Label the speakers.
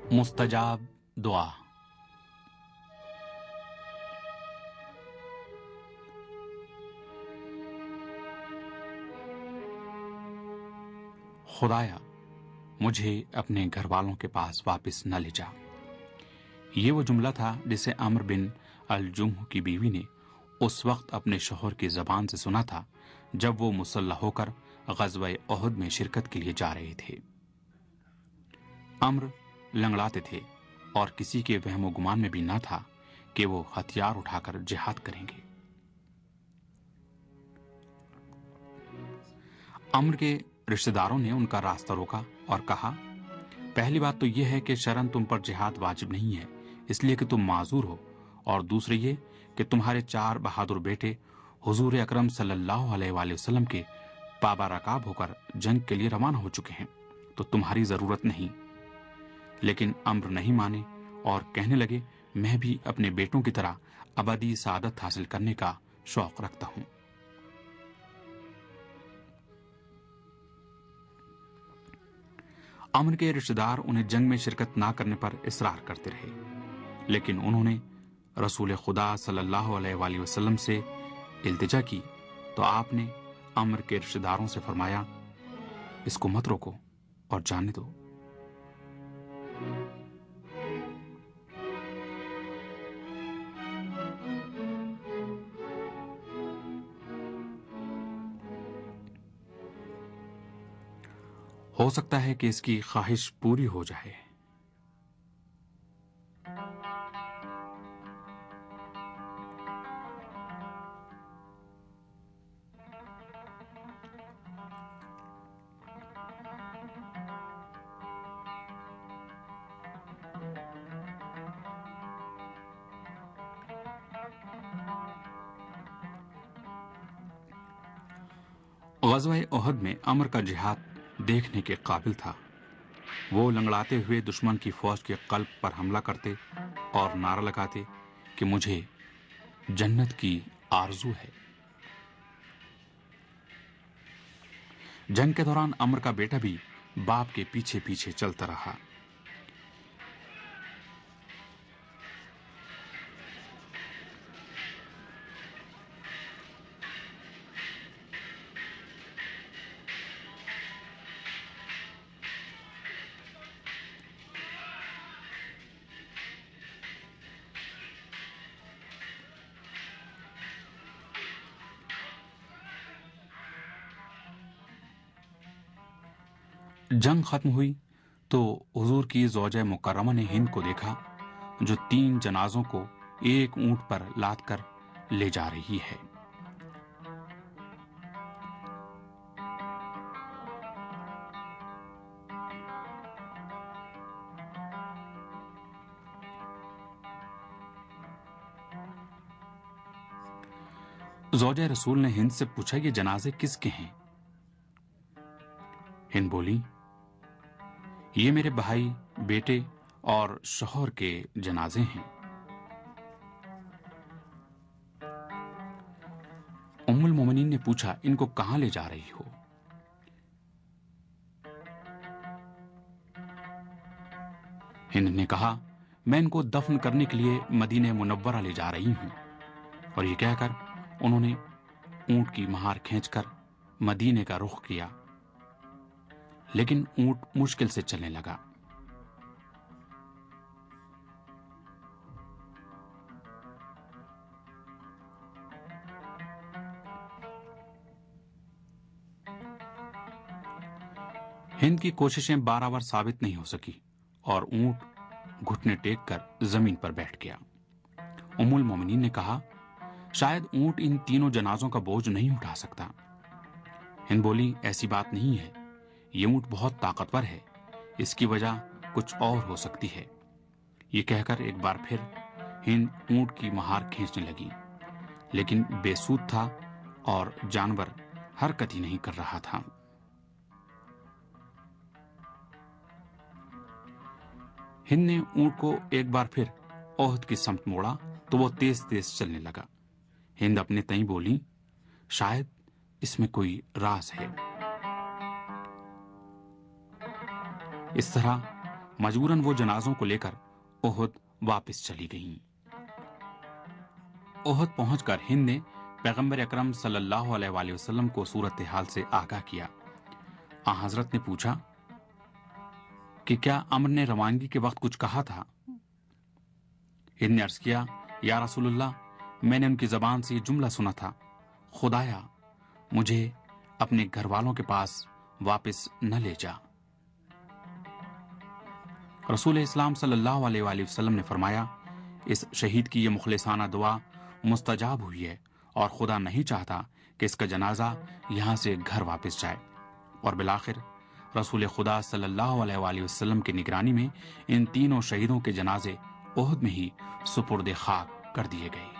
Speaker 1: मुस्तजाब दुआ। खुदाया, मुझे अपने घर वालों के पास वापस न ले जा। ये वो जुमला था जिसे अम्र बिन अल-जुम्ह की बीवी ने उस वक्त अपने शौहर की जबान से सुना था जब वो मुसल्लह होकर ग़ज़वा उहद में शिरकत के लिए जा रहे थे। अम्र लंगड़ाते थे और किसी के वहमो गुमान में भी न था कि वो हथियार उठाकर जिहाद करेंगे। अम्र के रिश्तेदारों ने उनका रास्ता रोका और कहा, पहली बात तो यह है कि शरन तुम पर जिहाद वाजिब नहीं है, इसलिए कि तुम माजूर हो, और दूसरी ये कि तुम्हारे 4 बहादुर बेटे हुजूर अकरम सल्लल्लाहु अलैहि वसल्लम के पाबा रकाब होकर जंग के लिए रवाना हो चुके हैं, तो तुम्हारी जरूरत नहीं। लेकिन अम्र नहीं माने और कहने लगे, मैं भी अपने बेटों की तरह अबदी सादत हासिल करने का शौक रखता हूं। अम्र के रिश्तेदार उन्हें जंग में शिरकत ना करने पर इसरार करते रहे, लेकिन उन्होंने रसूल खुदा सल्लल्लाहु अलैहि वसल्लम से इल्तिजा की तो आपने अम्र के रिश्तेदारों से फरमाया, इसको मत रोको और जाने दो। हो सकता है कि इसकी ख्वाहिश पूरी हो जाए। ग़ज़वा उहद में अम्र का जिहाद देखने के काबिल था। वो लंगड़ाते हुए दुश्मन की फौज के कल्ब पर हमला करते और नारा लगाते कि मुझे जन्नत की आरजू है। जंग के दौरान अम्र का बेटा भी बाप के पीछे पीछे चलता रहा। जंग खत्म हुई तो हुजूर की ज़ौजा मुकर्रमा ने हिंद को देखा जो 3 जनाजों को एक ऊंट पर लाद कर ले जा रही है। ज़ौजा रसूल ने हिंद से पूछा, ये जनाजे किसके हैं? हिंद बोली, ये मेरे भाई, बेटे और शौहर के जनाजे हैं। उम्मुल मोमिनीन ने पूछा, इनको कहां ले जा रही हो? हिंद ने कहा, मैं इनको दफन करने के लिए मदीने मुनव्वरा ले जा रही हूं। और ये कहकर उन्होंने ऊंट की महार खींचकर मदीने का रुख किया, लेकिन ऊंट मुश्किल से चलने लगा। हिंद की कोशिशें बाराबर साबित नहीं हो सकी और ऊंट घुटने टेक कर जमीन पर बैठ गया। उम्मुल मोमिनीन ने कहा, शायद ऊंट इन 3 जनाजों का बोझ नहीं उठा सकता। हिंद बोली, ऐसी बात नहीं है, ये ऊंट बहुत ताकतवर है, इसकी वजह कुछ और हो सकती है। یہ کہہ کر ایک بار پھر ہند اونٹ کی مہار کھینچنے لگی، لیکن بے سود تھا اور جانور حرکت ہی نہیں کر رہا تھا۔ ہند نے اونٹ کو ایک بار پھر عہد کی سمت موڑا تو وہ تیز تیز چلنے لگا۔ ہند اپنے تئیں بولی، شاید اس میں کوئی راز ہے۔ اس طرح مجبوراً وہ جنازوں کو لے کر عہد واپس چلی گئیں۔ عہد پہنچ کر ہند نے پیغمبر اکرم صلی اللہ علیہ وآلہ وسلم کو صورتحال سے آگاہ کیا۔ آن حضرت نے پوچھا کہ کیا امر نے روانگی کے وقت کچھ کہا تھا؟ ہند نے عرض کیا، یا رسول اللہ، میں نے ان کی زبان سے یہ جملہ سنا تھا، خدایا مجھے اپنے گھر والوں کے پاس واپس نہ لے جا۔ رسول اسلام صلی اللہ علیہ وآلہ وسلم نے فرمایا، اس شہید کی یہ مخلصانہ دعا مستجاب ہوئی ہے اور خدا نہیں چاہتا کہ اس کا جنازہ یہاں سے گھر واپس جائے۔ اور بالآخر رسول خدا صلی اللہ علیہ وآلہ وسلم کی نگرانی میں ان تینوں شہیدوں کے جنازے عہد میں ہی سپرد خاک کر دیے گئے۔